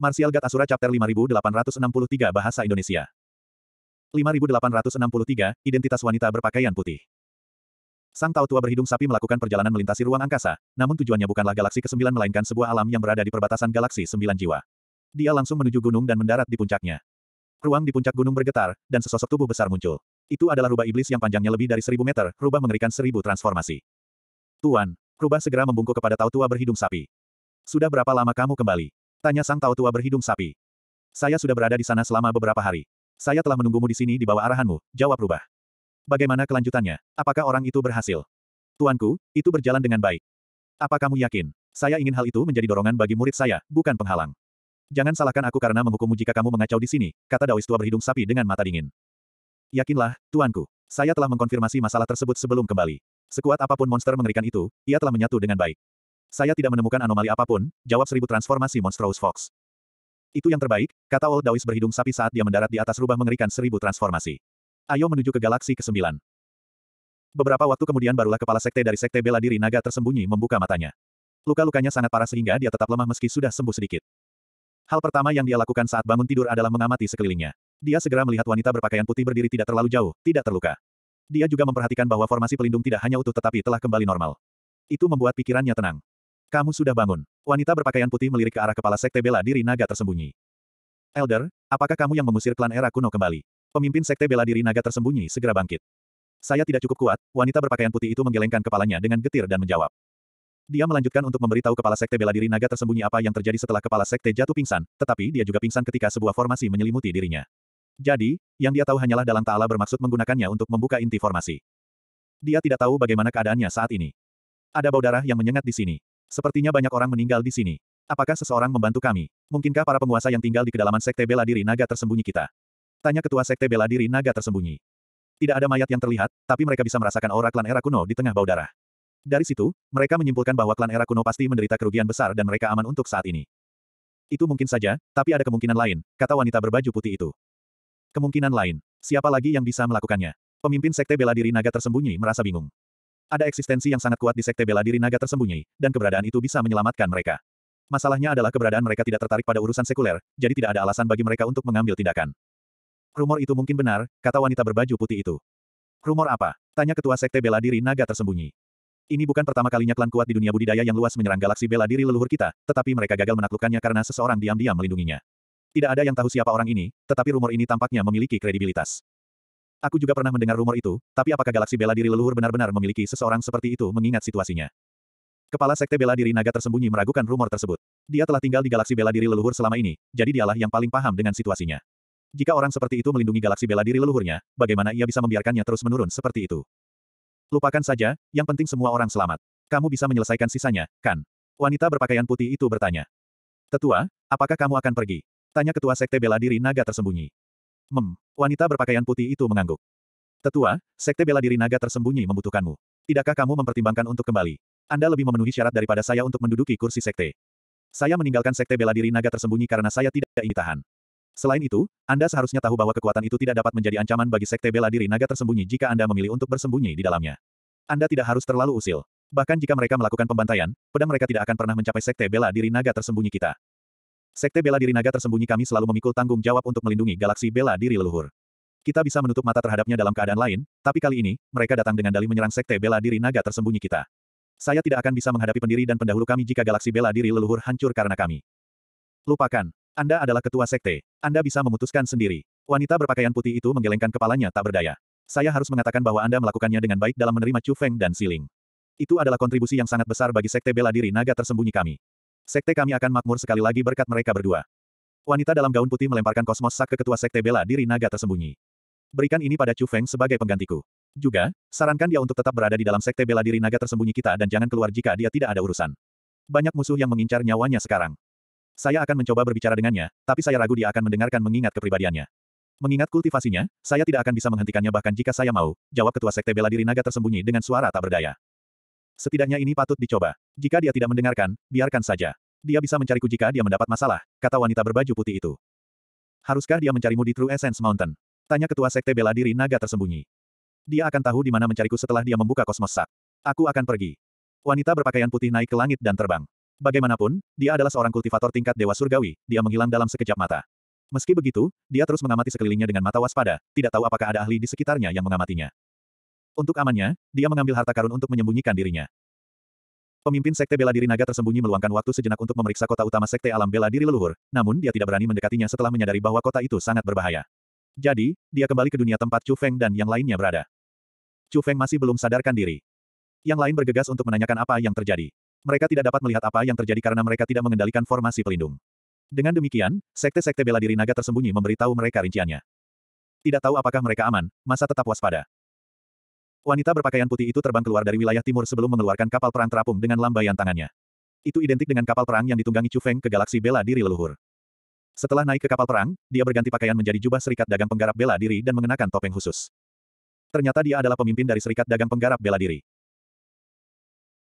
Martial God Asura Chapter 5863 Bahasa Indonesia. 5863, Identitas Wanita Berpakaian Putih. Sang Tao Tua berhidung sapi melakukan perjalanan melintasi ruang angkasa, namun tujuannya bukanlah galaksi ke-9 melainkan sebuah alam yang berada di perbatasan galaksi 9 jiwa. Dia langsung menuju gunung dan mendarat di puncaknya. Ruang di puncak gunung bergetar, dan sesosok tubuh besar muncul. Itu adalah rubah iblis yang panjangnya lebih dari 1000 meter, rubah mengerikan 1000 transformasi. Tuan, rubah segera membungkuk kepada Tao Tua berhidung sapi. Sudah berapa lama kamu kembali? Tanya sang Tao Tua berhidung sapi. Saya sudah berada di sana selama beberapa hari. Saya telah menunggumu di sini di bawah arahanmu, jawab rubah. Bagaimana kelanjutannya? Apakah orang itu berhasil? Tuanku, itu berjalan dengan baik. Apa kamu yakin? Saya ingin hal itu menjadi dorongan bagi murid saya, bukan penghalang. Jangan salahkan aku karena menghukummu jika kamu mengacau di sini, kata Daois tua berhidung sapi dengan mata dingin. Yakinlah, tuanku. Saya telah mengkonfirmasi masalah tersebut sebelum kembali. Sekuat apapun monster mengerikan itu, ia telah menyatu dengan baik. Saya tidak menemukan anomali apapun, jawab 1000 transformasi Monstrous Fox. Itu yang terbaik, kata Old Daois berhidung sapi saat dia mendarat di atas rubah mengerikan 1000 transformasi. Ayo menuju ke galaksi ke-9. Beberapa waktu kemudian barulah kepala sekte dari sekte bela diri naga tersembunyi membuka matanya. Luka-lukanya sangat parah sehingga dia tetap lemah meski sudah sembuh sedikit. Hal pertama yang dia lakukan saat bangun tidur adalah mengamati sekelilingnya. Dia segera melihat wanita berpakaian putih berdiri tidak terlalu jauh, tidak terluka. Dia juga memperhatikan bahwa formasi pelindung tidak hanya utuh tetapi telah kembali normal. Itu membuat pikirannya tenang. Kamu sudah bangun. Wanita berpakaian putih melirik ke arah kepala sekte bela diri naga tersembunyi. Elder, apakah kamu yang mengusir klan era kuno kembali? Pemimpin sekte bela diri naga tersembunyi segera bangkit. Saya tidak cukup kuat, wanita berpakaian putih itu menggelengkan kepalanya dengan getir dan menjawab. Dia melanjutkan untuk memberitahu kepala sekte bela diri naga tersembunyi apa yang terjadi setelah kepala sekte jatuh pingsan, tetapi dia juga pingsan ketika sebuah formasi menyelimuti dirinya. Jadi, yang dia tahu hanyalah Dalang Ta'ala bermaksud menggunakannya untuk membuka inti formasi. Dia tidak tahu bagaimana keadaannya saat ini. Ada bau darah yang menyengat di sini. Sepertinya banyak orang meninggal di sini. Apakah seseorang membantu kami? Mungkinkah para penguasa yang tinggal di kedalaman sekte bela diri naga tersembunyi kita? Tanya ketua sekte bela diri naga tersembunyi. Tidak ada mayat yang terlihat, tapi mereka bisa merasakan aura klan era kuno di tengah bau darah. Dari situ, mereka menyimpulkan bahwa klan era kuno pasti menderita kerugian besar dan mereka aman untuk saat ini. Itu mungkin saja, tapi ada kemungkinan lain, kata wanita berbaju putih itu. Kemungkinan lain. Siapa lagi yang bisa melakukannya? Pemimpin sekte bela diri naga tersembunyi merasa bingung. Ada eksistensi yang sangat kuat di sekte bela diri naga tersembunyi, dan keberadaan itu bisa menyelamatkan mereka. Masalahnya adalah keberadaan mereka tidak tertarik pada urusan sekuler, jadi tidak ada alasan bagi mereka untuk mengambil tindakan. Rumor itu mungkin benar, kata wanita berbaju putih itu. Rumor apa? Tanya ketua sekte bela diri naga tersembunyi. Ini bukan pertama kalinya klan kuat di dunia budidaya yang luas menyerang galaksi bela diri leluhur kita, tetapi mereka gagal menaklukkannya karena seseorang diam-diam melindunginya. Tidak ada yang tahu siapa orang ini, tetapi rumor ini tampaknya memiliki kredibilitas. Aku juga pernah mendengar rumor itu, tapi apakah galaksi bela diri leluhur benar-benar memiliki seseorang seperti itu mengingat situasinya? Kepala sekte bela diri naga tersembunyi meragukan rumor tersebut. Dia telah tinggal di galaksi bela diri leluhur selama ini, jadi dialah yang paling paham dengan situasinya. Jika orang seperti itu melindungi galaksi bela diri leluhurnya, bagaimana ia bisa membiarkannya terus menurun seperti itu? Lupakan saja, yang penting semua orang selamat. Kamu bisa menyelesaikan sisanya, kan? Wanita berpakaian putih itu bertanya. Tetua, apakah kamu akan pergi? Tanya ketua sekte bela diri naga tersembunyi. Wanita berpakaian putih itu mengangguk. Tetua, sekte bela diri naga tersembunyi membutuhkanmu. Tidakkah kamu mempertimbangkan untuk kembali? Anda lebih memenuhi syarat daripada saya untuk menduduki kursi sekte. Saya meninggalkan sekte bela diri naga tersembunyi karena saya tidak ingin ditahan. Selain itu, Anda seharusnya tahu bahwa kekuatan itu tidak dapat menjadi ancaman bagi sekte bela diri naga tersembunyi jika Anda memilih untuk bersembunyi di dalamnya. Anda tidak harus terlalu usil. Bahkan jika mereka melakukan pembantaian, pedang mereka tidak akan pernah mencapai sekte bela diri naga tersembunyi kita. Sekte bela diri naga tersembunyi kami selalu memikul tanggung jawab untuk melindungi galaksi bela diri leluhur. Kita bisa menutup mata terhadapnya dalam keadaan lain, tapi kali ini, mereka datang dengan dalih menyerang sekte bela diri naga tersembunyi kita. Saya tidak akan bisa menghadapi pendiri dan pendahulu kami jika galaksi bela diri leluhur hancur karena kami. Lupakan. Anda adalah ketua sekte. Anda bisa memutuskan sendiri. Wanita berpakaian putih itu menggelengkan kepalanya tak berdaya. Saya harus mengatakan bahwa Anda melakukannya dengan baik dalam menerima Chu Feng dan Siling. Itu adalah kontribusi yang sangat besar bagi sekte bela diri naga tersembunyi kami. Sekte kami akan makmur sekali lagi berkat mereka berdua. Wanita dalam gaun putih melemparkan kosmos sak ke ketua sekte bela diri naga tersembunyi. Berikan ini pada Chu Feng sebagai penggantiku. Juga, sarankan dia untuk tetap berada di dalam sekte bela diri naga tersembunyi kita dan jangan keluar jika dia tidak ada urusan. Banyak musuh yang mengincar nyawanya sekarang. Saya akan mencoba berbicara dengannya, tapi saya ragu dia akan mendengarkan mengingat kepribadiannya. Mengingat kultivasinya, saya tidak akan bisa menghentikannya bahkan jika saya mau, jawab ketua sekte bela diri naga tersembunyi dengan suara tak berdaya. Setidaknya ini patut dicoba. Jika dia tidak mendengarkan, biarkan saja. Dia bisa mencariku jika dia mendapat masalah, kata wanita berbaju putih itu. Haruskah dia mencarimu di True Essence Mountain? Tanya ketua sekte bela diri naga tersembunyi. Dia akan tahu di mana mencariku setelah dia membuka kosmos sak. Aku akan pergi. Wanita berpakaian putih naik ke langit dan terbang. Bagaimanapun, dia adalah seorang kultivator tingkat Dewa Surgawi, dia menghilang dalam sekejap mata. Meski begitu, dia terus mengamati sekelilingnya dengan mata waspada, tidak tahu apakah ada ahli di sekitarnya yang mengamatinya. Untuk amannya, dia mengambil harta karun untuk menyembunyikan dirinya. Pemimpin Sekte Bela Diri Naga tersembunyi meluangkan waktu sejenak untuk memeriksa kota utama Sekte Alam Bela Diri Leluhur, namun dia tidak berani mendekatinya setelah menyadari bahwa kota itu sangat berbahaya. Jadi, dia kembali ke dunia tempat Chu Feng dan yang lainnya berada. Chu Feng masih belum sadarkan diri. Yang lain bergegas untuk menanyakan apa yang terjadi. Mereka tidak dapat melihat apa yang terjadi karena mereka tidak mengendalikan formasi pelindung. Dengan demikian, sekte-sekte bela diri naga tersembunyi memberitahu mereka rinciannya. Tidak tahu apakah mereka aman, masa tetap waspada. Wanita berpakaian putih itu terbang keluar dari wilayah timur sebelum mengeluarkan kapal perang terapung dengan lambaian tangannya. Itu identik dengan kapal perang yang ditunggangi Chu Feng ke galaksi bela diri leluhur. Setelah naik ke kapal perang, dia berganti pakaian menjadi jubah serikat dagang penggarap bela diri dan mengenakan topeng khusus. Ternyata dia adalah pemimpin dari serikat dagang penggarap bela diri.